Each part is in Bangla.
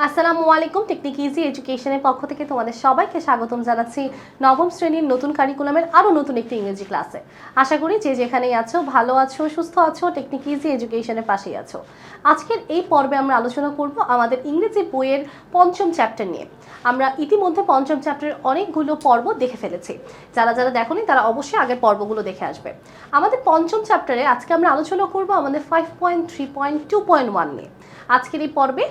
আসসালামু আলাইকুম। টেকনিক ইজি এডুকেশনের পক্ষ থেকে তোমাদের সবাইকে স্বাগতম জানাচ্ছি নবম শ্রেণীর নতুন কারিকুলামের আরও নতুন একটি ইংরেজি ক্লাসে। আশা করি যে যেখানেই আছো ভালো আছো, সুস্থ আছো, টেকনিক ইজি এডুকেশনের পাশেই আছো। আজকের এই পর্বে আমরা আলোচনা করব আমাদের ইংরেজি বইয়ের পঞ্চম চ্যাপ্টার নিয়ে। আমরা ইতিমধ্যে পঞ্চম চ্যাপ্টারের অনেকগুলো পর্ব দেখে ফেলেছি। যারা যারা দেখোনি তারা অবশ্যই আগের পর্বগুলো দেখে আসবে। আমাদের পঞ্চম চ্যাপ্টারে আজকে আমরা আলোচনা করব আমাদের 5.3.2.1 নিয়ে। আজকের এই পর্বে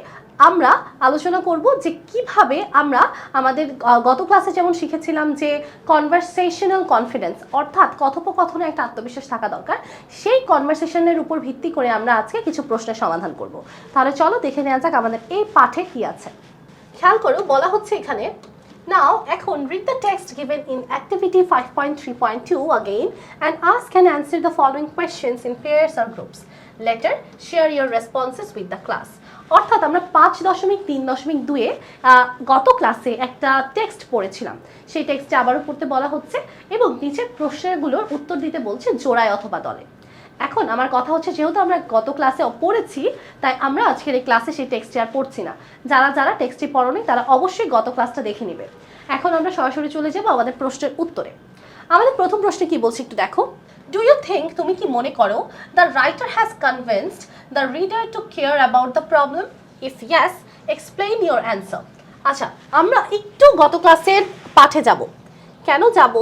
আমরা আলোচনা করব যে কিভাবে আমরা আমাদের গত ক্লাসে যেমন শিখেছিলাম যে কনভারসেশনাল কনফিডেন্স অর্থাৎ কথোপকথনে একটা আত্মবিশ্বাস থাকা দরকার, সেই কনভারসেশনের উপর ভিত্তি করে আমরা আজকে কিছু প্রশ্নের সমাধান করব। তাহলে চলো দেখে নেওয়া যাক আমাদের এই পাঠে কি আছে। খেয়াল করো, বলা হচ্ছে এখানে Now, এখন read the text given in activity 5.3.2 again and ask and answer the following questions in pairs or groups. Later, share your responses with the class. অর্থাৎ আমরা 5.3.2-এ গত ক্লাসে একটা টেক্সট পড়েছিলাম, সেই টেক্সটে আবারও পড়তে বলা হচ্ছে এবং নিচের প্রশ্নগুলোর উত্তর দিতে বলছে জোড়ায় অথবা দলে। এখন আমার কথা হচ্ছে, যেহেতু আমরা গত ক্লাসে পড়েছি তাই আমরা আজকের এই ক্লাসে সেই টেক্সটটি আর পড়ছি না। যারা যারা টেক্সটটি পড়োনি তারা অবশ্যই গত ক্লাসটা দেখে নেবে। এখন আমরা সরাসরি চলে যাব আমাদের প্রশ্নের উত্তরে। আমাদের প্রথম প্রশ্নে কি বলছে একটু দেখো। ডু ইউ থিঙ্ক, তুমি কি মনে করো, the writer has convinced the reader two care about the problem? If yes, explain your answer. আচ্ছা, আমরা একটু গত ক্লাসের পাঠে যাব। কেন যাব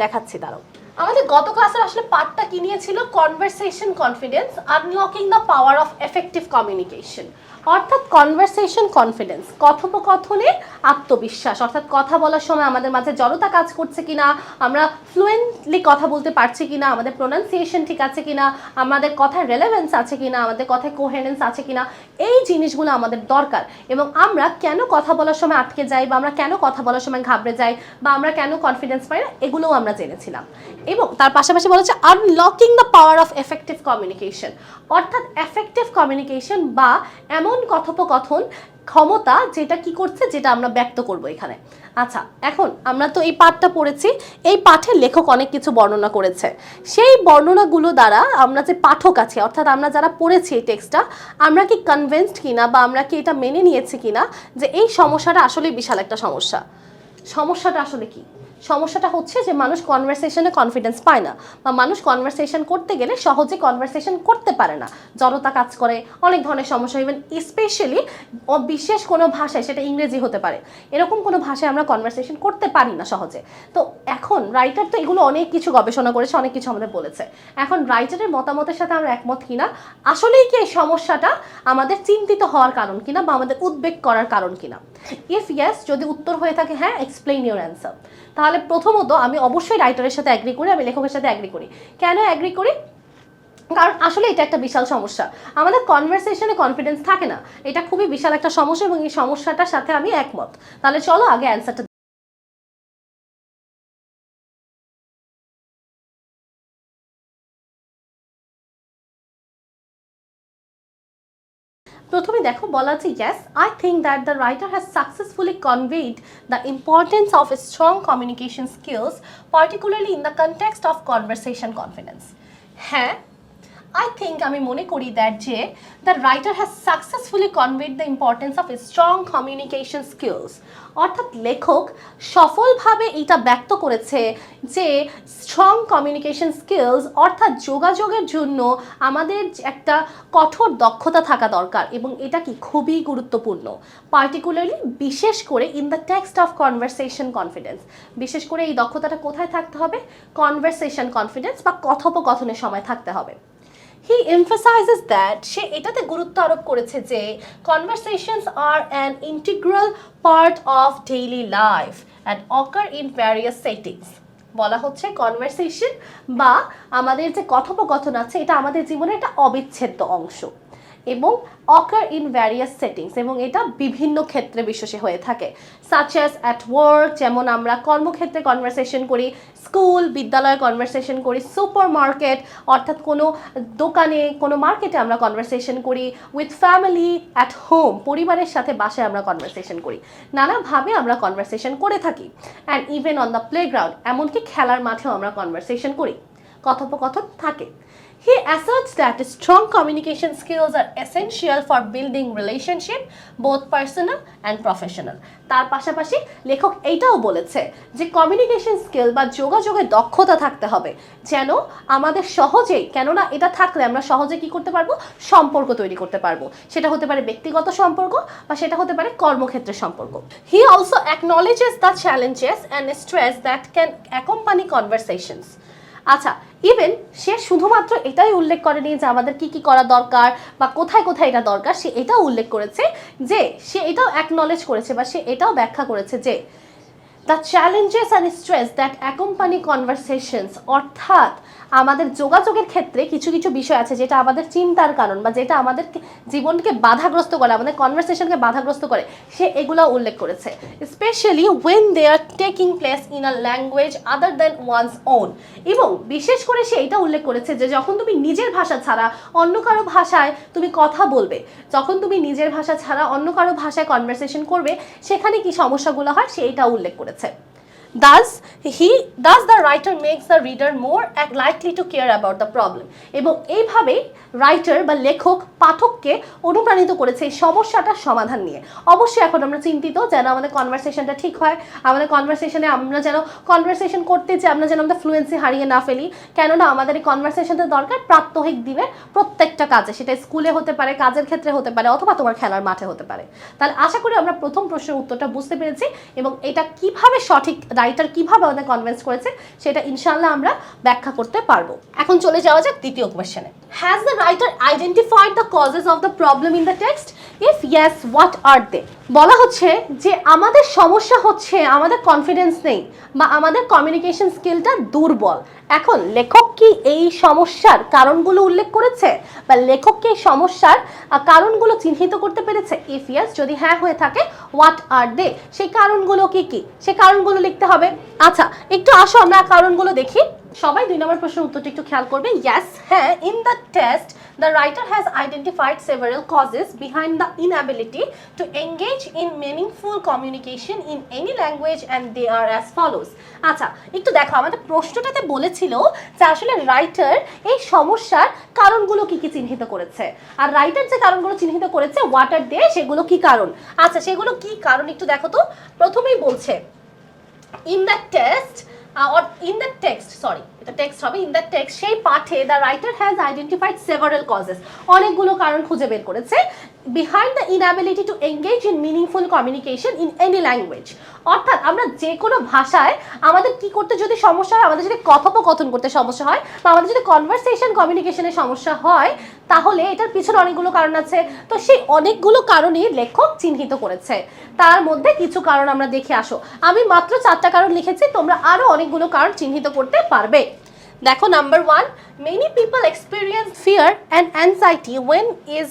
দেখাচ্ছি, দাঁড়াও। আমাদের গত ক্লাসের আসলে পার্টটা কি নিয়েছিল? Conversation confidence, unlocking the power of effective communication. অর্থাৎ কনভারসেশন কনফিডেন্স, কথোপকথনে আত্মবিশ্বাস, অর্থাৎ কথা বলার সময় আমাদের মাঝে জড়তা কাজ করছে কিনা, আমরা ফ্লুয়েন্টলি কথা বলতে পারছি কিনা, আমাদের প্রোনাউন্সিয়েশন ঠিক আছে কিনা, আমাদের কথায় রেলেভেন্স আছে কিনা, আমাদের কথায় কোহেরেন্স আছে কিনা, এই জিনিসগুলো আমাদের দরকার। এবং আমরা কেন কথা বলার সময় আটকে যাই, বা আমরা কেন কথা বলার সময় ঘাবড়ে যাই, বা আমরা কেন কনফিডেন্স পাই না, এগুলোও আমরা জেনেছিলাম। এবং তার পাশাপাশি বলা হচ্ছে unlocking the power of effective communication, অর্থাৎ এফেক্টিভ কমিউনিকেশন বা এমন কথোপকথন ক্ষমতা যেটা কি করছে, যেটা আমরা ব্যক্ত করব এখানে। আচ্ছা, এখন আমরা তো এই পাঠটা পড়েছি, এই পাঠের লেখক অনেক কিছু বর্ণনা করেছে। সেই বর্ণনাগুলো দ্বারা আমরা যে পাঠক আছি, অর্থাৎ আমরা যারা পড়েছি এই টেক্সটটা, আমরা কি কনভিন্সড কিনা বা আমরা কি এটা মেনে নিয়েছি কিনা যে এই সমস্যাটা আসলে বিশাল একটা সমস্যা। সমস্যাটা আসলে কি? সমস্যাটা হচ্ছে যে মানুষ কনভারসেশনে কনফিডেন্স পায় না, বা মানুষ কনভারসেশন করতে গেলে সহজে কনভারসেশন করতে পারে না, জড়তা কাজ করে, অনেক ধরনের সমস্যা। ইভেন স্পেশালি বিশেষ কোনো ভাষায়, সেটা ইংরেজি হতে পারে, এরকম কোনো ভাষায় আমরা কনভারসেশন করতে পারি না সহজে। তো এখন রাইটার তো এগুলো অনেক কিছু গবেষণা করেছে, অনেক কিছু আমাদের বলেছে। এখন রাইটারের মতামতের সাথে আমরা একমত কিনা, আসলেই কি এই সমস্যাটা আমাদের চিন্তিত হওয়ার কারণ কিনা বা আমাদের উদ্বেগ করার কারণ কিনা। ইফ ইয়েস, যদি উত্তর হয়ে থাকে হ্যাঁ, এক্সপ্লেইন ইউর অ্যান্সার। তাহলে প্রথমত আমি অবশ্যই রাইটারের সাথে অ্যাগ্রি করি, আমি লেখকের সাথে অ্যাগ্রি করি। কেন অ্যাগ্রি করি? কারণ আসলে এটা একটা বিশাল সমস্যা, আমাদের কনভারসেশনে কনফিডেন্স থাকে না, এটা খুবই বিশাল একটা সমস্যা এবং এই সমস্যাটার সাথে আমি একমত। তাহলে চলো আগে অ্যান্সারটা। প্রথমে দেখো, বলা আছে yes, I think that the writer has successfully conveyed the importance of strong communication skills, particularly in the context of conversation confidence. হ্যাঁ, I think, আমি মনে করি that যে the writer has successfully conveyed the importance of strong communication skills, অর্থাৎ লেখক সফলভাবে এটা ব্যক্ত করেছে যে স্ট্রং কমিউনিকেশন স্কিলস অর্থাৎ যোগাযোগের জন্য আমাদের একটা কঠোর দক্ষতা থাকা দরকার, এবং এটা কি খুবই গুরুত্বপূর্ণ। পার্টিকুলারলি, বিশেষ করে in the text of conversation confidence, বিশেষ করে এই দক্ষতাটা কোথায় থাকতে হবে? কনভারসেশন কনফিডেন্স বা কথোপকথনের সময় থাকতে হবে। He emphasizes that, সে এটাতে গুরুত্ব আরোপ করেছে যে conversations are an integral part of daily life and occur in various settings. বলা হচ্ছে কনভারসেশন বা আমাদের যে কথোপকথন আছে এটা আমাদের জীবনের একটা অবিচ্ছেদ্য অংশ, এবং অকার ইন ভ্যারিয়াস সেটিংস, এবং এটা বিভিন্ন ক্ষেত্রে বিশেষে হয়ে থাকে। সাচ অ্যাজ অ্যাট ওয়ার্ক, যেমন আমরা কর্মক্ষেত্রে কনভারসেশন করি, স্কুল বিদ্যালয়ে কনভারসেশন করি, সুপার মার্কেট অর্থাৎ কোনো দোকানে, কোনো মার্কেটে আমরা কনভারসেশন করি, উইথ ফ্যামিলি, অ্যাট হোম পরিবারের সাথে বাসায় আমরা কনভারসেশন করি, নানাভাবে আমরা কনভারসেশন করে থাকি। And even on the playground, এমনকি খেলার মাঠেও আমরা কনভারসেশন করি, কথোপকথন থাকে। He asserts that strong communication skills are essential for building relationship, both personal and professional. তার পাশাপাশি লেখক এইটাও বলেছে যে কমিউনিকেশন স্কিল বা যোগাযোগের দক্ষতা থাকতে হবে যেন আমাদের সহজেই, কেননা এটা থাকলে আমরা সহজে কি করতে পারবো, সম্পর্ক তৈরি করতে পারবো। সেটা হতে পারে ব্যক্তিগত সম্পর্ক বা সেটা হতে পারে কর্মক্ষেত্রের সম্পর্ক। He also acknowledges the challenges and stress that can accompany conversations. আচ্ছা, ইভেন সে শুধুমাত্র এটাই উল্লেখ করেনি যে আমাদের কি কি করা দরকার বা কোথায় কোথায় এটা দরকার, সে এটাও উল্লেখ করেছে যে সে এটাও অ্যাকনলেজ করেছে বা সে এটাও ব্যাখ্যা করেছে যে the challenges and stress that accompany conversations, অর্থাৎ আমাদের যোগাযোগের ক্ষেত্রে কিছু কিছু বিষয় আছে যেটা আমাদের চিন্তার কারণ বা যেটা আমাদের জীবনকে বাধাগ্রস্ত করে, আমাদের কনভারসেশনকে বাধাগ্রস্ত করে, সে এগুলো উল্লেখ করেছে। Specially when they are taking place in a language other than one's own, এবং বিশেষ করে সে এটা উল্লেখ করেছে যে যখন তুমি নিজের ভাষা ছাড়া অন্য কারো ভাষায় তুমি কথা বলবে, যখন তুমি নিজের ভাষা ছাড়া অন্য কারো ভাষায় কনভারসেশন করবে, সেখানে কি সমস্যাগুলো হয় সে এটা উল্লেখ করেছে। Thus the writer makes the reader more likely to care about the problem, এবং এইভাবে রাইটার বা লেখক পাঠককে অনুপ্রাণিত করেছে এই সমস্যাটার সমাধান নিয়ে। অবশ্যই এখন আমরা চিন্তিত যেন আমাদের কনভারসেশনটা ঠিক হয়, আমাদের কনভারসেশনে আমরা যেন কনভারসেশন করতে যে আমরা যেন আমাদের ফ্লুয়েন্সি হারিয়ে না ফেলি, কেননা আমাদের এই কনভারসেশনটা দরকার প্রাত্যহিক দিনের প্রত্যেকটা কাজে, সেটা স্কুলে হতে পারে, কাজের ক্ষেত্রে হতে পারে, অথবা তোমার খেলার মাঠে হতে পারে। তাহলে আশা করি আমরা প্রথম প্রশ্নের উত্তরটা বুঝতে পেরেছি এবং এটা কিভাবে সঠিক রাইটার কিভাবে আমাদের কনভিন্স করেছে সেটা ইনশাআল্লাহ আমরা ব্যাখ্যা করতে পারবো। এখন চলে যাওয়া যাক দ্বিতীয় কোশ্চেনে। Has the writer identified the causes of the problem in the text? If yes, what are they? বলা হচ্ছে যে আমাদের সমস্যা হচ্ছে আমাদের কনফিডেন্স নেই বা আমাদের কমিউনিকেশন স্কিলটা দুর্বল। এখন লেখক কি এই সমস্যার কারণগুলো উল্লেখ করেছে বা লেখক কি এই সমস্যার কারণগুলো চিহ্নিত করতে পেরেছে? ইফ ইয়েস, যদি হ্যাঁ হয়ে থাকে, হোয়াট আর দে? সেই কারণগুলো কি কি, সেই কারণগুলো লিখতে হবে। আচ্ছা, একটু আসো আমরা কারণগুলো দেখি। সবাই 2 নম্বর প্রশ্নের উত্তরটা একটু খেয়াল করবে। ইয়েস, হ্যাঁ, in the test the writer has identified several causes behind the inability to engage in meaningful communication in any language, and they are as follows. আচ্ছা, একটু দেখো আমাদের প্রশ্নটাতে বলেছিল যে আসলে রাইটার এই সমস্যার কারণগুলো কি কি চিহ্নিত করেছে, আর রাইটার যে কারণগুলো চিহ্নিত করেছে হোয়াট আর দে, সেগুলো কি কারণ। আচ্ছা, সেগুলো কি কারণ একটু দেখো তো। প্রথমেই বলছে in the test or in the text, sorry, এটা টেক্সট হবে। ইন দ্য টেক্সট, সেই পাঠে the writer has identified several causes, অনেকগুলো কারণ খুঁজে বের করেছে behind the inability to engage in meaningful communication in any language. অর্থাৎ আমরা যে কোনো ভাষায় আমাদের কি করতে যদি সমস্যা হয়, আমাদের যদি কথোপকথন করতে সমস্যা হয় বা আমাদের যদি কনভারসেশন কমিউনিকেশনের সমস্যা হয়, তাহলে এটার পিছনে অনেকগুলো কারণ আছে। তো সেই অনেকগুলো কারণই লেখক চিহ্নিত করেছে। তার মধ্যে কিছু কারণ আমরা দেখে আসো। আমি মাত্র 4টা কারণ লিখেছি, তোমরা আরো অনেকগুলো কারণ চিহ্নিত করতে পারবে। দেখো, number 1, many people experience fear and anxiety when is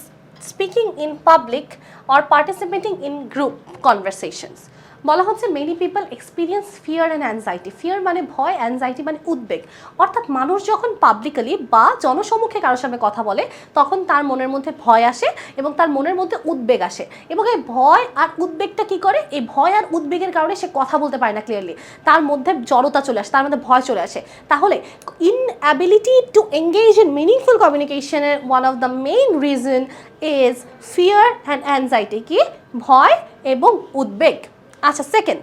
speaking in public or participating in group conversations. বলা হচ্ছে many people experience fear and anxiety. Fear মানে ভয়, অ্যাংজাইটি মানে উদ্বেগ। অর্থাৎ মানুষ যখন পাবলিকালি বা জনসম্মুখে কারোর সামনে কথা বলে তখন তার মনের মধ্যে ভয় আসে এবং তার মনের মধ্যে উদ্বেগ আসে, এবং এই ভয় আর উদ্বেগটা কি করে, এই ভয় আর উদ্বেগের কারণে সে কথা বলতে পারে না ক্লিয়ারলি, তার মধ্যে জড়তা চলে আসে, তার মধ্যে ভয় চলে আসে। তাহলে inability to engage in meaningful communication, one of the main reason is fear and anxiety, কি ভয় এবং উদ্বেগ। আচ্ছা, second,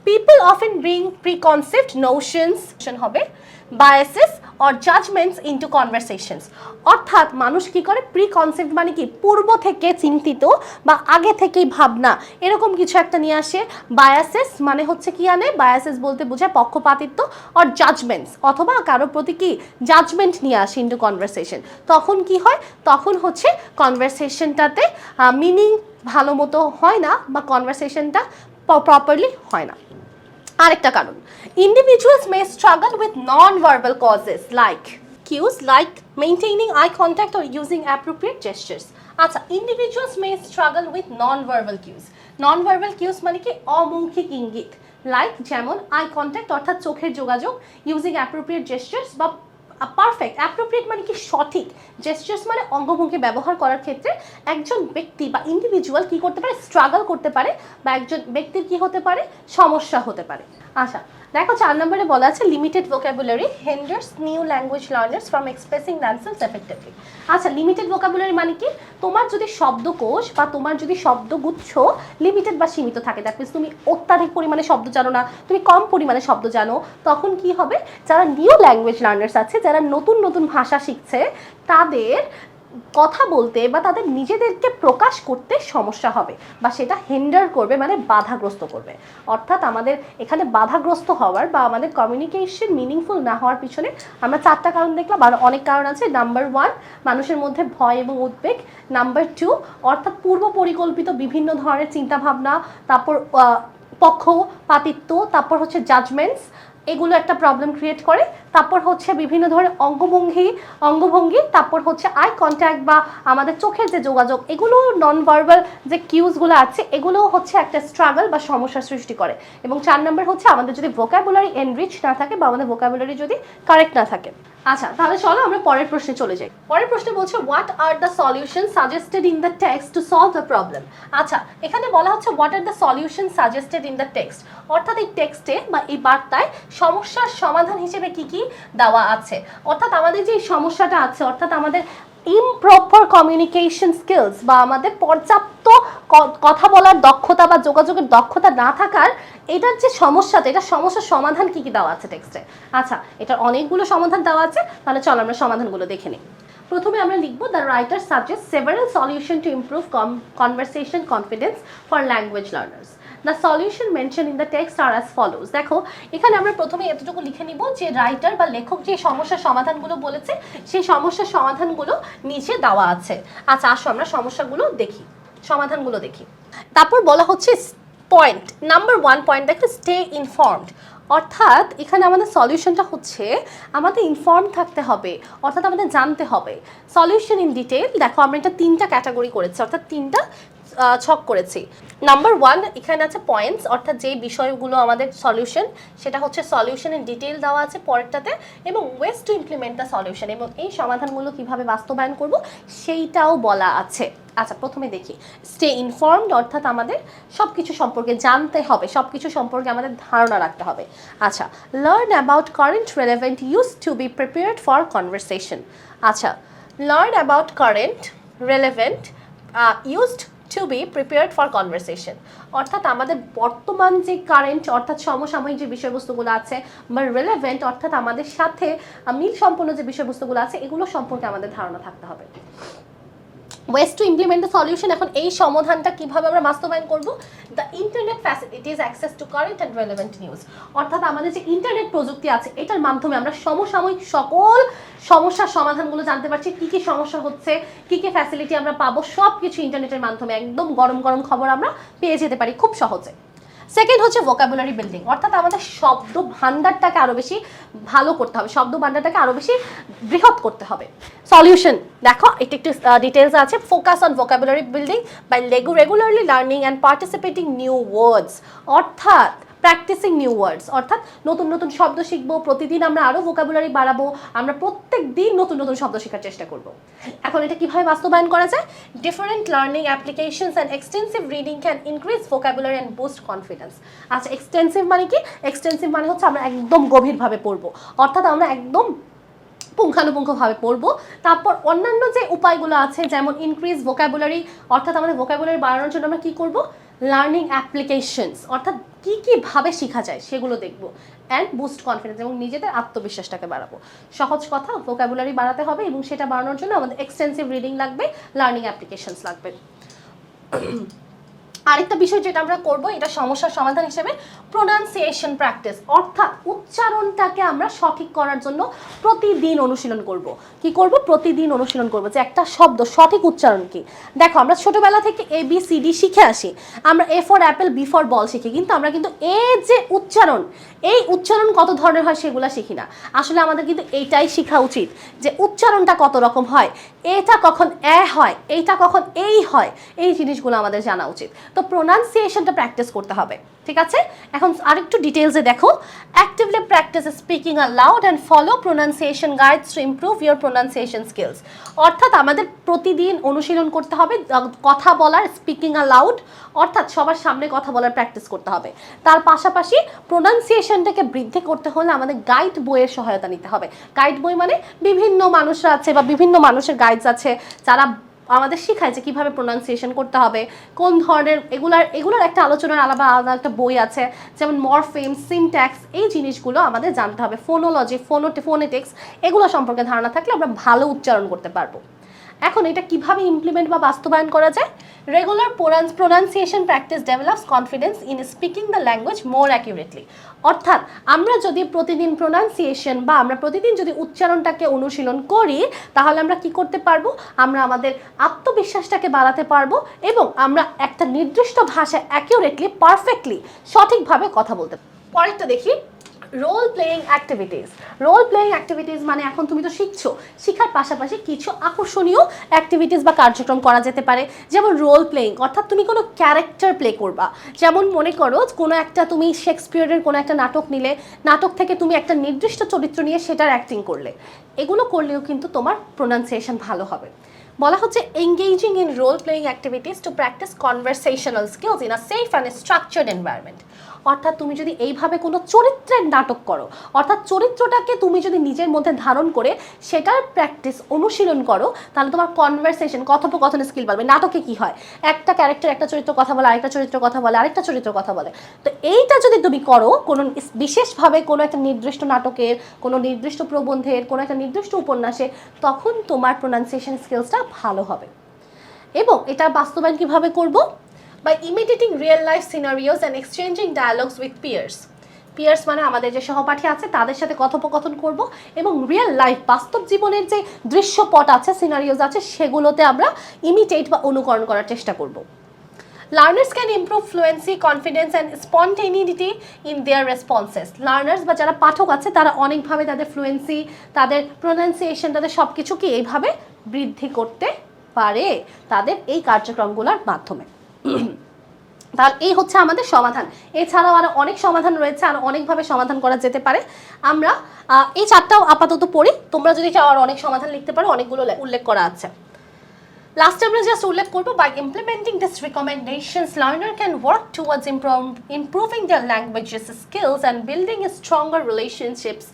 people often bring preconcept notions হবে biases or judgments into conversations। অর্থাৎ মানুষ কি করে, প্রিকনসেপ্ট মানে কি পূর্ব থেকে চিন্তিত বা আগে থেকেই ভাবনা, এরকম কিছু একটা নিয়ে আসে। বায়াসেস মানে হচ্ছে কি আনে, বায়াসেস বলতে বোঝায় পক্ষপাতিত্ব, অর জাজমেন্টস অথবা কারো প্রতি কি জাজমেন্ট নিয়ে আসে ইন্টু কনভারসেশন। তখন কি হয়, তখন হচ্ছে কনভারসেশনটাতে মিনিং ভালো মতো হয় না বা কনভারসেশনটা প্রপারলি হয় না। আরেকটা কারণ, individuals may struggle with non-verbal causes like cues like maintaining eye contact or using appropriate gestures। আচ্ছা, individuals may struggle with non-verbal cues। non-verbal cues মানে কি অমৌখিক ইঙ্গিত, লাইক যেমন আই কন্ট্যাক্ট অর্থাৎ চোখের যোগাযোগ, ইউজিং অ্যাপ্রোপ্রিয়েট জেস্টার্স বা পারফেক্ট, অ্যাপ্রোপ্রিয়েট মানে কি সঠিক, জেস্টার্স মানে অঙ্গভঙ্গি ব্যবহার করার ক্ষেত্রে একজন ব্যক্তি বা ইন্ডিভিজুয়াল কি করতে পারে, স্ট্রাগল করতে পারে, বা একজন ব্যক্তির কি হতে পারে, সমস্যা হতে পারে। আচ্ছা দেখো 4 নম্বরে বলা আছে limited vocabulary hinders new language learners from expressing damsels effectively. আচ্ছা লিমিটেড ভোকাবুলারি মানে কি, তোমার যদি শব্দকোষ বা তোমার যদি শব্দগুচ্ছ লিমিটেড বা সীমিত থাকে, দ্যাট মিনস তুমি অত্যাধিক পরিমাণে শব্দ জানো না, তুমি কম পরিমাণে শব্দ জানো, তখন কি হবে, যারা নিউ ল্যাঙ্গুয়েজ লার্নার্স আছে, যারা নতুন নতুন ভাষা শিখছে, তাদের কথা বলতে বা তাদের নিজেদেরকে প্রকাশ করতে সমস্যা হবে, বা সেটা হিন্ডার করবে মানে বাধাগ্রস্ত করবে। অর্থাৎ আমাদের এখানে বাধাগ্রস্ত হওয়ার বা আমাদের কমিউনিকেশন মিনিংফুল না হওয়ার পিছনে আমরা 4টা কারণ দেখলাম, আর অনেক কারণ আছে। নাম্বার 1 মানুষের মধ্যে ভয় এবং উদ্বেগ, নাম্বার 2 অর্থাৎ পূর্ব পরিকল্পিত বিভিন্ন ধরনের চিন্তাভাবনা, তারপর পক্ষপাতিত্ব, তারপর হচ্ছে জাজমেন্টস, এগুলো একটা প্রবলেম ক্রিয়েট করে, তারপর হচ্ছে বিভিন্ন ধরনের অঙ্গভঙ্গি, তারপর হচ্ছে আই কন্ট্যাক্ট বা আমাদের চোখের যে যোগাযোগ, এগুলো নন ভার্বাল যে কিউজগুলো আছে, এগুলো হচ্ছে একটা স্ট্রাগল বা সমস্যার সৃষ্টি করে। এবং 4 নম্বর হচ্ছে আমাদের যদি ভোকাবুলারি এনরিচ না থাকে বা আমাদের ভোকাবুলারি যদি কারেক্ট না থাকে। আচ্ছা তাহলে চলো আমরা পরের প্রশ্নে চলে যাই। পরের প্রশ্নে বলছে what are the solution suggested in the text to solve the problem. আচ্ছা এখানে বলা হচ্ছে what are the solution suggested in the text, অর্থাৎ এই টেক্সটে বা এই বার্তায় সমস্যার সমাধান হিসেবে কি কি দেওয়া আছে। অর্থাৎ আমাদের যে সমস্যাটা আছে, অর্থাৎ আমাদের ইমপ্রপার কমিউনিকেশন স্কিলস বা আমাদের পর্যাপ্ত কথা বলার দক্ষতা বা যোগাযোগের দক্ষতা না থাকার এটার যে সমস্যাটা, এটা সমস্যার সমাধান কি কি দেওয়া আছে টেক্সটে। আচ্ছা এটার অনেকগুলো সমাধান দেওয়া আছে, তাহলে চলো আমরা সমাধানগুলো দেখে নিই। প্রথমে আমরা লিখব the writer suggest several solution to improve conversation confidence for language learners. The solution mentioned in the text are as follows. দেখো এখানে আমরা প্রথমে এতটুকু লিখে নিব যে রাইটার বা লেখক যে সমস্যার সমাধানগুলো বলেছে, সেই সমস্যার সমাধানগুলো নিচে দেওয়া আছে। আচ্ছা আসো আমরা সমস্যাগুলো দেখি, সমাধানগুলো দেখি। তারপর বলা হচ্ছে পয়েন্ট নাম্বার 1 পয়েন্ট দেখো স্টে ইনফর্মড, অর্থাৎ এখানে আমাদের সলিউশনটা হচ্ছে আমাদের ইনফর্ম থাকতে হবে, অর্থাৎ আমাদের জানতে হবে। সলিউশন ইন ডিটেল, দেখো আমরা এটা 3টা ক্যাটাগরি করেছি, অর্থাৎ 3টা ছক করেছি। নাম্বার 1 এখানে আছে পয়েন্টস, অর্থাৎ যে বিষয়গুলো আমাদের সলিউশন, সেটা হচ্ছে সলিউশন ইন ডিটেল দেওয়া আছে পরেরটাতে, এবং ways to implement the solution, এবং এই সমাধানগুলো কিভাবে বাস্তবায়ন করব সেইটাও বলা আছে। আচ্ছা প্রথমে দেখি স্টে ইনফর্মড, অর্থাৎ আমাদের সব কিছু সম্পর্কে জানতে হবে, সব কিছু সম্পর্কে আমাদের ধারণা রাখতে হবে। আচ্ছা learn about current relevant use to be prepared for conversation. আচ্ছা learn about current relevant used to be prepared for conversation, অর্থাৎ আমাদের বর্তমান যে কারেন্ট অর্থাৎ সমসাময়িক যে বিষয়বস্তুগুলো আছে, বা রিলেভেন্ট অর্থাৎ আমাদের সাথে মিল সম্পন্ন যে বিষয়বস্তুগুলো আছে, এগুলো সম্পর্কে আমাদের ধারণা থাকতে হবে। Ways to implement the solution, এখন এই সমাধানটা কিভাবে আমরা বাস্তবায়ন করব। The internet facilities access to current and relevant news, অর্থাৎ আমাদের যে ইন্টারনেট প্রযুক্তি আছে, এটার মাধ্যমে আমরা সমসাময়িক সকল সমস্যার সমাধানগুলো জানতে পারছি, কী কী সমস্যা হচ্ছে, কী কী ফ্যাসিলিটি আমরা পাবো, সব কিছু ইন্টারনেটের মাধ্যমে একদম গরম গরম খবর আমরা পেয়ে যেতে পারি খুব সহজে। সেকেন্ড হচ্ছে ভোকাবুলারি বিল্ডিং, অর্থাৎ আমাদের শব্দ ভান্ডারটাকে আরও বেশি ভালো করতে হবে, শব্দ ভান্ডারটাকে আরও বেশি বৃহৎ করতে হবে। সলিউশন দেখো এটা একটু ডিটেলস আছে, focus on vocabulary building by regularly learning and participating new words, অর্থাৎ প্র্যাকটিসিং নিউ ওয়ার্ডস, অর্থাৎ নতুন নতুন শব্দ শিখবো, প্রতিদিন আমরা আরও ভোকাবুলারি বাড়াবো, আমরা প্রত্যেক দিন নতুন নতুন শব্দ শেখার চেষ্টা করব। এখন এটা কিভাবে বাস্তবায়ন করা যায়। Different learning applications and extensive reading can increase vocabulary and boost confidence. আচ্ছা এক্সটেন্সিভ মানে কি, এক্সটেন্সিভ মানে হচ্ছে আমরা একদম গভীরভাবে পড়বো, অর্থাৎ আমরা একদম পুঙ্খানুপুঙ্খভাবে পড়বো। তারপর অন্যান্য যে উপায়গুলো আছে, যেমন ইনক্রিজ ভোকাবুলারি, অর্থাৎ আমাদের ভোকাবুলারি বাড়ানোর জন্য আমরা কী করব, লার্নিং অ্যাপ্লিকেশনস, অর্থাৎ কী কীভাবে শেখা যায় সেগুলো দেখব, অ্যান্ড বুস্ট কনফিডেন্স, এবং নিজেদের আত্মবিশ্বাসটাকে বাড়াবো। সহজ কথা, ভোকাবুলারি বাড়াতে হবে, এবং সেটা বাড়ানোর জন্য আমাদের এক্সটেন্সিভ রিডিং লাগবে, লার্নিং অ্যাপ্লিকেশনস লাগবে। আরেকটা বিষয় যেটা আমরা করব, এটা সমস্যার সমাধান হিসেবে প্রোনাউন্সিয়েশন প্র্যাকটিস, অর্থাৎ উচ্চারণটাকে আমরা সঠিক করার জন্য প্রতিদিন অনুশীলন করব। কি করব, প্রতিদিন অনুশীলন করব যে একটা শব্দ সঠিক উচ্চারণ কি। দেখো আমরা ছোটবেলা থেকে ABCD শিখে আসি, আমরা A for Apple, B for ball শিখি, কিন্তু আমরা কিন্তু যে উচ্চারণ, এই উচ্চারণ কত ধরনের হয় সেগুলো শিখি না। আসলে আমাদের কিন্তু এইটাই শেখা উচিত যে উচ্চারণটা কত রকম হয়, এটা কখন এ হয়, এইটা কখন এই হয়, এই জিনিসগুলো আমাদের জানা উচিত। তো প্রোনাউন্সিয়েশনটা প্র্যাকটিস করতে হবে, ঠিক আছে? এখন আরেকটু ডিটেলসে দেখো, actively practice speaking allowed and follow pronunciation guides to improve your pronunciation skills. অর্থাৎ আমাদের প্রতিদিন অনুশীলন করতে হবে কথা বলার, স্পিকিং আলাউড অর্থাৎ সবার সামনে কথা বলার প্র্যাকটিস করতে হবে। তার পাশাপাশি প্রোনাউন্সিয়েশনটাকে বৃদ্ধি করতে হলে আমাদের গাইড বইয়ের সহায়তা নিতে হবে। গাইড বই মানে বিভিন্ন মানুষরা আছে বা বিভিন্ন মানুষের গাইডস আছে যারা আমাদের শেখায় যে কীভাবে প্রোনাউন্সিয়েশন করতে হবে, কোন ধরনের এগুলার একটা আলোচনার আলাদা একটা বই আছে, যেমন মরফেম, সিনট্যাক্স, এই জিনিসগুলো আমাদের জানতে হবে। ফোনোলজি, ফোনেটিক্স, এগুলো সম্পর্কে ধারণা থাকলে আমরা ভালো উচ্চারণ করতে পারবো। এখন এটা কিভাবে ইমপ্লিমেন্ট বা বাস্তবায়ন করা যায়? Regular pronunciation practice develops confidence in speaking the language more accurately. অর্থাৎ আমরা যদি প্রতিদিন প্রোনাউন্সিয়েশন বা আমরা প্রতিদিন যদি উচ্চারণটাকে অনুশীলন করি, তাহলে আমরা কি করতে পারবো? আমরা আমাদের আত্মবিশ্বাসটাকে বাড়াতে পারবো এবং আমরা একটা নির্দিষ্ট ভাষায় অ্যাকিউরেটলি, পারফেক্টলি, সঠিকভাবে কথা বলতে পারবো। পরেরটা দেখি, role playing activities. Role playing activities মানে এখন তুমি তো শিখছো, শেখার পাশাপাশি কিছু আকর্ষণীয় অ্যাক্টিভিটিস বা কার্যক্রম করা যেতে পারে। যেমন রোল প্লেয়িং, অর্থাৎ তুমি কোনো ক্যারেক্টার প্লে করবা। যেমন মনে করো কোনো একটা তুমি শেক্সপিয়ারের কোনো একটা নাটক নিলে, নাটক থেকে তুমি একটা নির্দিষ্ট চরিত্র নিয়ে সেটার অ্যাক্টিং করলে, এগুলো করলেও কিন্তু তোমার প্রোনাউন্সিয়েশন ভালো হবে। বলা হচ্ছে engaging in role playing activities to practice conversational skills in a safe and structured environment. অর্থাৎ তুমি যদি এইভাবে কোনো চরিত্রের নাটক করো, অর্থাৎ চরিত্রটাকে তুমি যদি নিজের মধ্যে ধারণ করে সেটার প্র্যাকটিস অনুশীলন করো, তাহলে তোমার কনভারসেশন, কথোপকথন স্কিল বাড়বে। নাটকে কি হয়, একটা ক্যারেক্টার একটা চরিত্র কথা বলে, আরেকটা চরিত্র কথা বলে, আরেকটা চরিত্র কথা বলে। তো এইটা যদি তুমি করো কোনো বিশেষভাবে কোনো একটা নির্দিষ্ট নাটকের, কোনো নির্দিষ্ট প্রবন্ধের, কোনো একটা নির্দিষ্ট উপন্যাসে, তখন তোমার প্রোনাউন্সিয়েশন স্কিলসটা ভালো হবে। এবং এটা বাস্তবায়ন কিভাবে করব? by imitating real life scenarios and exchanging dialogues with peers. Peers মানে আমাদের যে সহপাঠী আছে তাদের সাথে কথোপকথন করব এবং রিয়েল লাইফ, বাস্তব জীবনের যে দৃশ্যপট আছে, সিনারিওস আছে, সেগুলোতে আমরা ইমিটেট বা অনুকরণ করার চেষ্টা করব। Learners can improve fluency, confidence and স্পন্টেনিটি in their responses. Learners বা যারা পাঠক আছে তারা অনেকভাবে তাদের ফ্লুয়েন্সি, তাদের প্রোনাউন্সিয়েশন, তাদের সব কিছুকে এইভাবে বৃদ্ধি করতে পারে তাদের এই কার্যক্রমগুলোর মাধ্যমে। তাহলে এই হচ্ছে আমাদের সমাধান। এছাড়াও আরও অনেক সমাধান রয়েছে, আরও অনেকভাবে সমাধান করা যেতে পারে। আমরা এই চারটাও আপাতত পড়ি, তোমরা যদি চাও আর অনেক সমাধান লিখতে পারো, অনেকগুলো উল্লেখ করা আছে। লাস্টে আমরা জাস্ট উল্লেখ করবো, by implementing this recommendations learner can work towards improving their languages skills and building a stronger relationships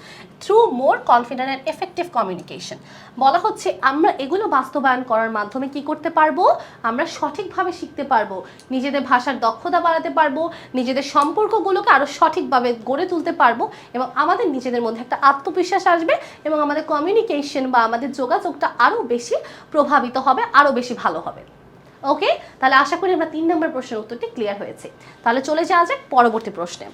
through more confident and effective communication. বলা হচ্ছে আমরা এগুলো বাস্তবায়ন করার মাধ্যমে কি করতে পারবো? আমরা সঠিকভাবে শিখতে পারবো, নিজেদের ভাষার দক্ষতা বাড়াতে পারবো, নিজেদের সম্পর্কগুলোকে আরও সঠিকভাবে গড়ে তুলতে পারবো এবং আমাদের নিজেদের মধ্যে একটা আত্মবিশ্বাস আসবে এবং আমাদের কমিউনিকেশন বা আমাদের যোগাযোগটা আরও বেশি প্রভাবিত হবে, আরও বেশি ভালো হবে। ওকে, তাহলে আশা করি আমরা 3 নম্বর প্রশ্নের উত্তরটি ক্লিয়ার হয়েছে। তাহলে চলে যাওয়া যাক পরবর্তী প্রশ্নে।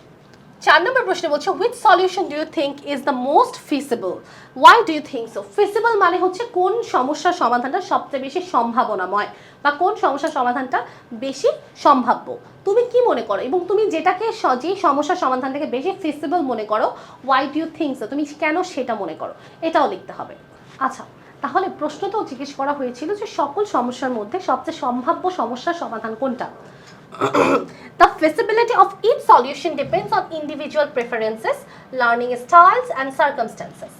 4 নম্বর প্রশ্ন বলছে, which solution do you think is the most feasible? Why do you think so? Feasible মানে হচ্ছে কোন সমস্যার সমাধানটা সবচেয়ে বেশি সম্ভাবনাময় বা কোন সমস্যার সমাধানটা বেশি সম্ভাব্য। তুমি কি মনে করো এবং তুমি যেটাকে যে সমস্যার সমাধানটাকে বেশি feasible মনে করো, why do you think so? তুমি কেন সেটা মনে করো, এটাও লিখতে হবে। আচ্ছা, তাহলে প্রশ্ন তো জিজ্ঞেস করা হয়েছিল যে সকল সমস্যার মধ্যে সবচেয়ে সম্ভাব্য সমস্যার সমাধান কোনটা। The feasibility of each solution depends on individual preferences, learning styles and circumstances.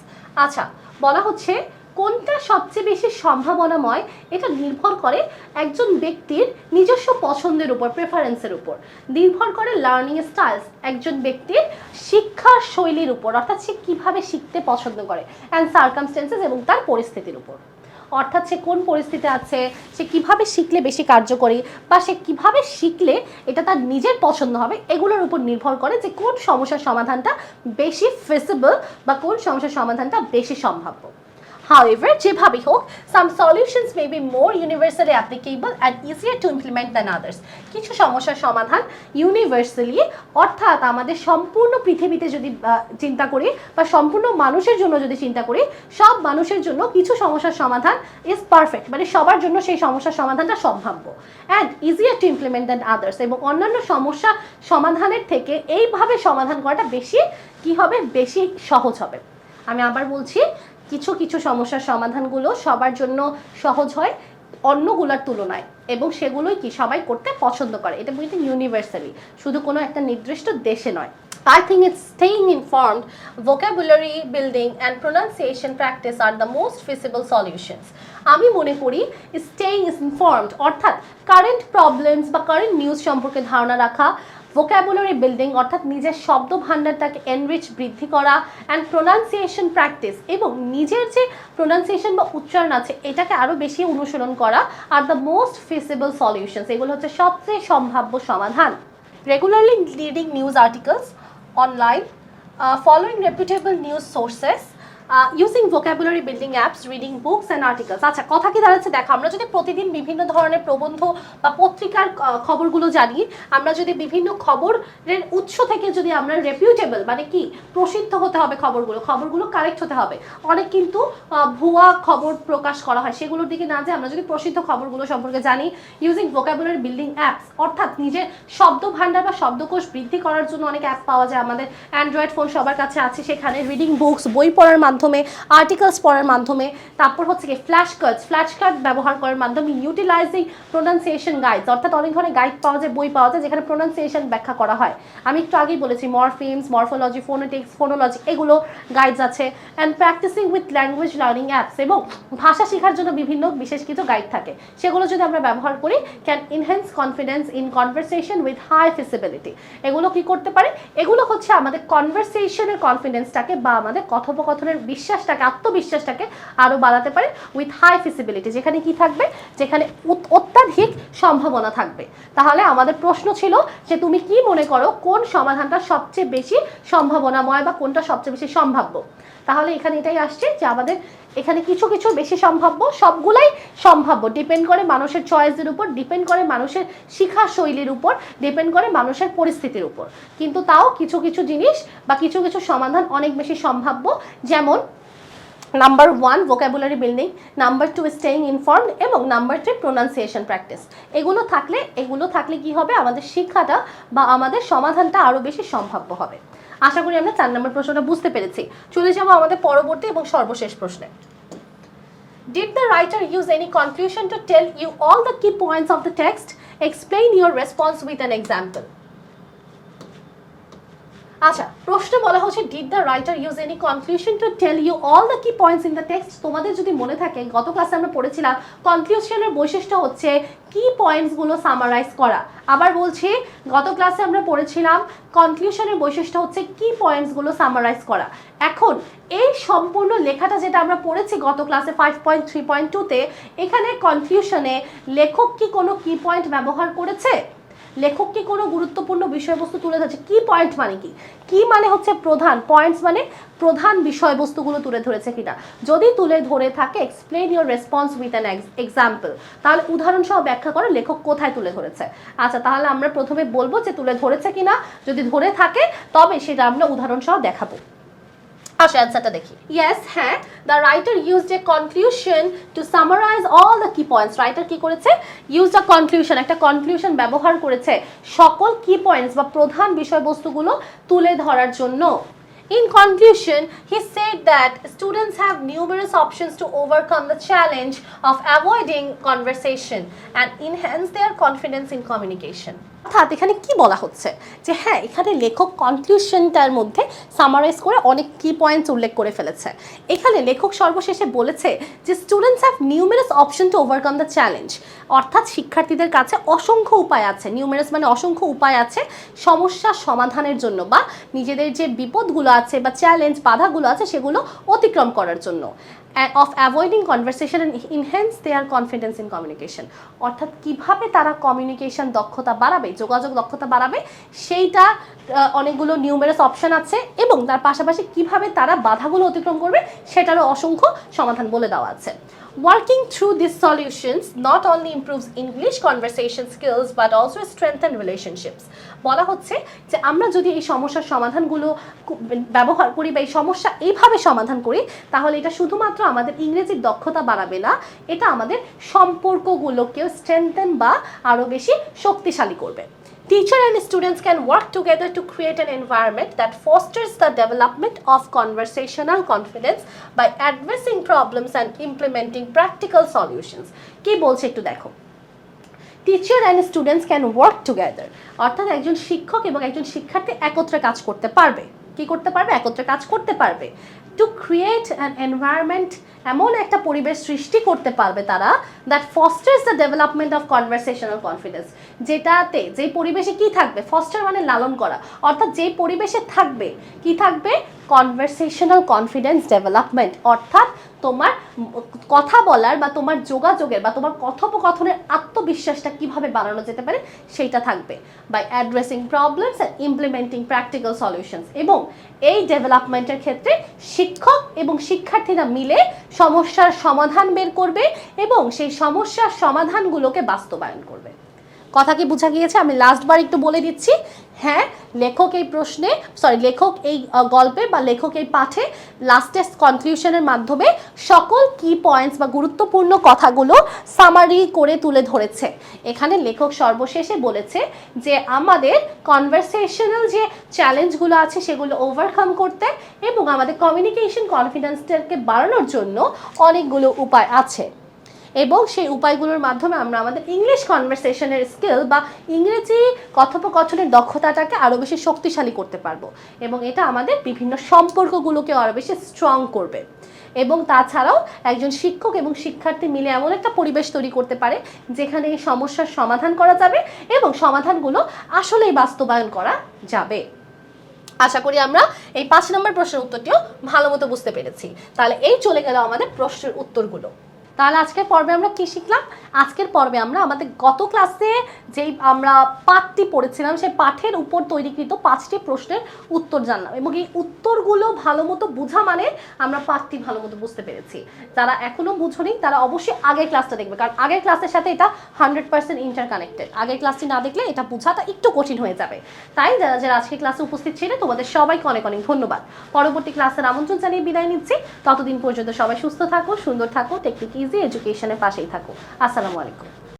আচ্ছা, বলা হচ্ছে কোনটা সবচেয়ে বেশি সম্ভাবনাময়, এটা নির্ভর করে একজন ব্যক্তির নিজস্ব পছন্দের উপর, প্রেফারেন্সের উপর, নির্ভর করে লার্নিং স্টাইলস, একজন ব্যক্তির শিক্ষার শৈলীর উপর, অর্থাৎ সে কীভাবে শিখতে পছন্দ করে, অ্যান্ড সার্কামস্টেন্সেস এবং তার পরিস্থিতির উপর। অর্থাৎ সে কোন পরিস্থিতি আছে, সে কিভাবে শিখলে বেশি কার্যকরী বা সে কিভাবে শিখলে এটা তার নিজের পছন্দ হবে, এগুলোর উপর নির্ভর করে যে কোন সমস্যার সমাধানটা বেশি ফিজিবল বা কোন সমস্যার সমাধানটা বেশি সম্ভাব্য। However, যেভাবেই হোক, some solutions may be more universally applicable and easier to implement than others. কিছু সমস্যার সমাধান ইউনিভার্সালি, অর্থাৎ আমাদের সম্পূর্ণ পৃথিবীতে যদি চিন্তা করি বা সম্পূর্ণ মানুষের জন্য যদি চিন্তা করি, সব মানুষের জন্য কিছু সমস্যার সমাধান ইজ পারফেক্ট, মানে সবার জন্য সেই সমস্যার সমাধানটা সম্ভাব্য, and easier to implement than others, এবং অন্যান্য সমস্যা সমাধানের থেকে এইভাবে সমাধান করাটা বেশি কি হবে, বেশি সহজ হবে। আমি আবার বলছি, কিছু কিছু সমস্যার সমাধানগুলো সবার জন্য সহজ হয় অন্যগুলোর তুলনায়, এবং সেগুলোই কি সবাই করতে পছন্দ করে। এটা বলতে ইউনিভার্সালি, শুধু কোনো একটা নির্দিষ্ট দেশে নয়। I think it's staying informed, vocabulary building and pronunciation practice are the most feasible solutions. আমি মনে করি staying informed অর্থাৎ কারেন্ট প্রবলেমস বা কারেন্ট নিউজ সম্পর্কে ধারণা রাখা, ভোকাবুলারি বিল্ডিং অর্থাৎ নিজের শব্দ ভাণ্ডারটাকে এনরিচ বৃদ্ধি করা, অ্যান্ড প্রোনাউন্সিয়েশন প্র্যাকটিস এবং নিজের যে প্রোনাউন্সিয়েশন বা উচ্চারণ আছে এটাকে আরও বেশি অনুসরণ করা are the most feasible solutions, এগুলো হচ্ছে সবচেয়ে সম্ভাব্য সমাধান। Regularly reading news articles online, following reputable news sources, using vocabulary building apps, reading books and articles। আচ্ছা, কথা কি দাঁড়াচ্ছে দেখো, আমরা যদি প্রতিদিন বিভিন্ন ধরনের প্রবন্ধ বা পত্রিকার খবরগুলো জানি, আমরা যদি বিভিন্ন খবরের উৎস থেকে যদি আমরা রেপিউটেবল মানে কি প্রসিদ্ধ হতে হবে, খবরগুলো কারেক্ট হতে হবে। অনেক কিন্তু ভুয়া খবর প্রকাশ করা হয়, সেগুলোর দিকে না যে আমরা যদি প্রসিদ্ধ খবরগুলো সম্পর্কে জানি। ইউজিং ভোকাবুলারি বিল্ডিং অ্যাপস অর্থাৎ নিজের শব্দ ভাণ্ডার বা শব্দকোষ বৃদ্ধি করার জন্য অনেক অ্যাপ পাওয়া যায়, আমাদের অ্যান্ড্রয়েড ফোন সবার কাছে আছে, সেখানে রিডিং বুকস বই পড়ার মাধ্যমে, আর্টিকেলস পড়ার মাধ্যমে, তারপর হচ্ছে কি ফ্ল্যাশ কার্ড ব্যবহার করার মাধ্যমে, ইউটিলাইজিং প্রোনাউন্সিয়েশন গাইডস অর্থাৎ অনেক ধরনের গাইড পাওয়া যায়, বই পাওয়া যায় যেখানে প্রোনাউন্সিয়েশন ব্যাখ্যা করা হয়। আমি একটু আগেই বলেছি মরফিমস, মরফোলজি, ফোনেটিক্স, ফোনোলজি, এগুলো গাইডস আছে। And practicing with language learning apps, এবং ভাষা শেখার জন্য বিভিন্ন বিশেষ কিছু গাইড থাকে, সেগুলো যদি আমরা ব্যবহার করি can enhance confidence in conversation with high feasibility. এগুলো কি করতে পারে, এগুলো হচ্ছে আমাদের কনভারসেশনের কনফিডেন্সটাকে বা আমাদের কথোপকথনের বিশ্বাসটাকে, আত্মবিশ্বাসটাকে আরও বাড়াতে পারে উইথ হাই ফিজিবিলিটি, যেখানে কি থাকবে, যেখানে অত্যাধিক সম্ভাবনা থাকবে। তাহলে আমাদের প্রশ্ন ছিল যে তুমি কি মনে করো কোন সমাধানটা সবচেয়ে বেশি সম্ভাবনাময় বা কোনটা সবচেয়ে বেশি সম্ভাব্য। তাহলে এখানে এটাই আসছে যে আমাদের এখানে কিছু কিছু বেশি সম্ভাব্য, সবগুলাই সম্ভাব্য, ডিপেন্ড করে মানুষের চয়েসের উপর, ডিপেন্ড করে মানুষের শিক্ষা শৈলীর উপর, ডিপেন্ড করে মানুষের পরিস্থিতির উপর, কিন্তু তাও কিছু কিছু জিনিস বা কিছু কিছু সমাধান অনেক বেশি সম্ভাব্য। যেমন number 1 vocabulary building, number 2 staying informed এবং নাম্বার 3 প্রোনাউন্সিয়েশন প্র্যাকটিস। এগুলো থাকলে কি হবে, আমাদের শিক্ষাটা বা আমাদের সমাধানটা আরও বেশি সম্ভাব্য হবে। আশা করি আমরা 4 নম্বর প্রশ্নটা বুঝতে পেরেছি। চলে যাবো আমাদের পরবর্তী এবং সর্বশেষ প্রশ্নে। Did the writer use any conclusion to tell you all the key points of the text? Explain your response with an example. আচ্ছা, প্রশ্ন বলা হচ্ছে did the writer use any conclusion to tell you all the key points in the text. তোমাদের যদি মনে থাকে গত ক্লাসে আমরা পড়েছিলাম কনক্লুশনের বৈশিষ্ট্য হচ্ছে কি পয়েন্টসগুলো সামারাইজ করা। আবার বলছি, গত ক্লাসে আমরা পড়েছিলাম কনক্লুশনের বৈশিষ্ট্য হচ্ছে কি পয়েন্টসগুলো সামারাইজ করা। এখন এই সম্পূর্ণ লেখাটা যেটা আমরা পড়েছি গত ক্লাসে 5.3.2-তে, এখানে কনক্লুশনে লেখক কি কোনো কি পয়েন্ট ব্যবহার করেছে? লেখক কি কোনো গুরুত্বপূর্ণ বিষয়বস্তু তুলে ধরেছে? কি পয়েন্ট মানে কি মানে হচ্ছে প্রধান, পয়েন্টস মানে প্রধান বিষয়বস্তুগুলো তুলে ধরেছে কিনা। যদি তুলে ধরে থাকে explain your response with an example, তাহলে উদাহরণ সহ ব্যাখ্যা করো লেখক কোথায় তুলে ধরেছে। আচ্ছা, তাহলে আমরা প্রথমে বলবো যে তুলে ধরেছে কিনা, যদি ধরে থাকে তবে সেটা আমরা উদাহরণ সহ দেখাবো। আসো অ্যান্সারটা দেখি। ইয়েস, হ্যাঁ, the writer used a conclusion to summarize all the key points. Writer কি করেছে, ইউজড আ কনক্লুশন, একটা কনক্লুশন ব্যবহার করেছে সকল কি পয়েন্টস বা প্রধান বিষয়বস্তুগুলো তুলে ধরার জন্য। In conclusion, he said that students have numerous options to overcome the challenge of avoiding conversation and enhance their confidence in communication. অর্থাৎ এখানে কি বলা হচ্ছে যে হ্যাঁ, এখানে লেখক কনক্লুশনটার মধ্যে সামারাইজ করে অনেক কি পয়েন্টস উল্লেখ করে ফেলেছে। এখানে লেখক সর্বশেষে বলেছে যে students have numerous option to overcome the challenge, অর্থাৎ শিক্ষার্থীদের কাছে অসংখ্য উপায় আছে, নিউমেরাস মানে অসংখ্য উপায় আছে সমস্যার সমাধানের জন্য বা নিজেদের যে বিপদগুলো আছে বা চ্যালেঞ্জ বাধাগুলো আছে সেগুলো অতিক্রম করার জন্য। of avoiding conversation and enhance their confidence in communication, অর্থাৎ কিভাবে তারা কমিউনিকেশন দক্ষতা বাড়াবে, যোগাযোগ দক্ষতা বাড়াবে, সেইটা অনেকগুলো নিউমেরাস অপশন আছে এবং তার পাশাপাশি কিভাবে তারা বাধাগুলো অতিক্রম করবে সেটারও অসংখ্য সমাধান বলে দেওয়া আছে। Working through these solutions not only improves English conversation skills but also strengthen relationships. বলা হচ্ছে যে আমরা যদি এই সমস্যার সমাধানগুলো ব্যবহার করি বা এই সমস্যা এইভাবে সমাধান করি, তাহলে এটা শুধুমাত্র আমাদের ইংরেজির দক্ষতা বাড়াবে না, এটা আমাদের সম্পর্কগুলোকেও স্ট্রেংথেন বা আরও বেশি শক্তিশালী করবে। Teacher and students can work together to create an environment that fosters the development of conversational confidence by addressing problems and implementing practical solutions. কি বলছে একটু দেখো। Teacher and students can work together, অর্থাৎ একজন শিক্ষক এবং একজন শিক্ষার্থী একত্রে কাজ করতে পারবে। কি করতে পারবে? একত্রে কাজ করতে পারবে। টু ক্রিয়েট অ্যান এনভায়রনমেন্ট, এমন একটা পরিবেশ সৃষ্টি করতে পারবে তারা, that Faustus the development of conversational confidence, যেটাতে যেই পরিবেশে কি থাকবে, ফস্টার মানে লালন করা, অর্থাৎ যেই পরিবেশে থাকবে কি থাকবে, কনভারসেশনাল কনফিডেন্স ডেভেলপমেন্ট, অর্থাৎ তোমার কথা বলার বা তোমার যোগাযোগের বা তোমার কথোপকথনের আত্মবিশ্বাসটা কিভাবে বাড়ানো যেতে পারে সেইটা থাকবে। By addressing problems and implementing practical solutions, এবং এই ডেভেলপমেন্টের ক্ষেত্রে শিক্ষক এবং শিক্ষার্থীরা মিলে সমস্যার সমাধান বের করবে এবং সেই সমস্যার সমাধানগুলোকে বাস্তবায়ন করবে। কথা কি বোঝা গিয়েছে? আমি লাস্টবার একটু বলে দিচ্ছি। হ্যাঁ, লেখক এই গল্পে বা লেখক এই পাঠে লাস্টের কনক্লুশনের মাধ্যমে সকল কি পয়েন্টস বা গুরুত্বপূর্ণ কথাগুলো সামারি করে তুলে ধরেছে। এখানে লেখক সর্বশেষে বলেছে যে আমাদের কনভারসেশনাল যে চ্যালেঞ্জগুলো আছে সেগুলো ওভারকাম করতে এবং আমাদের কমিউনিকেশন কনফিডেন্সটাকে বাড়ানোর জন্য অনেকগুলো উপায় আছে, এবং সেই উপায়গুলোর মাধ্যমে আমরা আমাদের ইংলিশ কনভারসেশনের স্কিল বা ইংরেজি কথোপকথনের দক্ষতাটাকে আরও বেশি শক্তিশালী করতে পারবো, এবং এটা আমাদের বিভিন্ন সম্পর্কগুলোকে আরও বেশি স্ট্রং করবে। এবং তাছাড়াও একজন শিক্ষক এবং শিক্ষার্থী মিলে এমন একটা পরিবেশ তৈরি করতে পারে যেখানে এই সমস্যার সমাধান করা যাবে এবং সমাধানগুলো আসলেই বাস্তবায়ন করা যাবে। আশা করি আমরা এই 5 নম্বর প্রশ্নের উত্তরটিও ভালো মতো বুঝতে পেরেছি। তাহলে এই চলে গেল আমাদের প্রশ্নের উত্তরগুলো। তাহলে আজকের পর্বে আমরা কি শিখলাম? আজকের পর্বে আমরা আমাদের গত ক্লাসে যেই আমরা পাঠটি পড়েছিলাম সেই পাঠের উপর তৈরিকৃত 5টি প্রশ্নের উত্তর জানলাম, এবং এই উত্তরগুলো ভালো মতো বোঝা মানে আমরা পাঠটি ভালো মতো বুঝতে পেরেছি। যারা এখনো বুঝোনি তারা অবশ্যই আগের ক্লাসটা দেখবে, কারণ আগের ক্লাসের সাথে এটা 100% ইন্টারকানেক্টেড। আগের ক্লাসটি না দেখলে এটা বোঝাটা একটু কঠিন হয়ে যাবে। তাই যারা যারা আজকের ক্লাসে উপস্থিত ছিলেন তোমাদের সবাইকে অনেক অনেক ধন্যবাদ। পরবর্তী ক্লাসের আমন্ত্রণ জানিয়ে বিদায় নিচ্ছি। ততদিন পর্যন্ত সবাই সুস্থ থাকো, সুন্দর থাকো, টেকনিক ইজি এডুকেশনের পাশেই থাকো। আসসালামু আলাইকুম।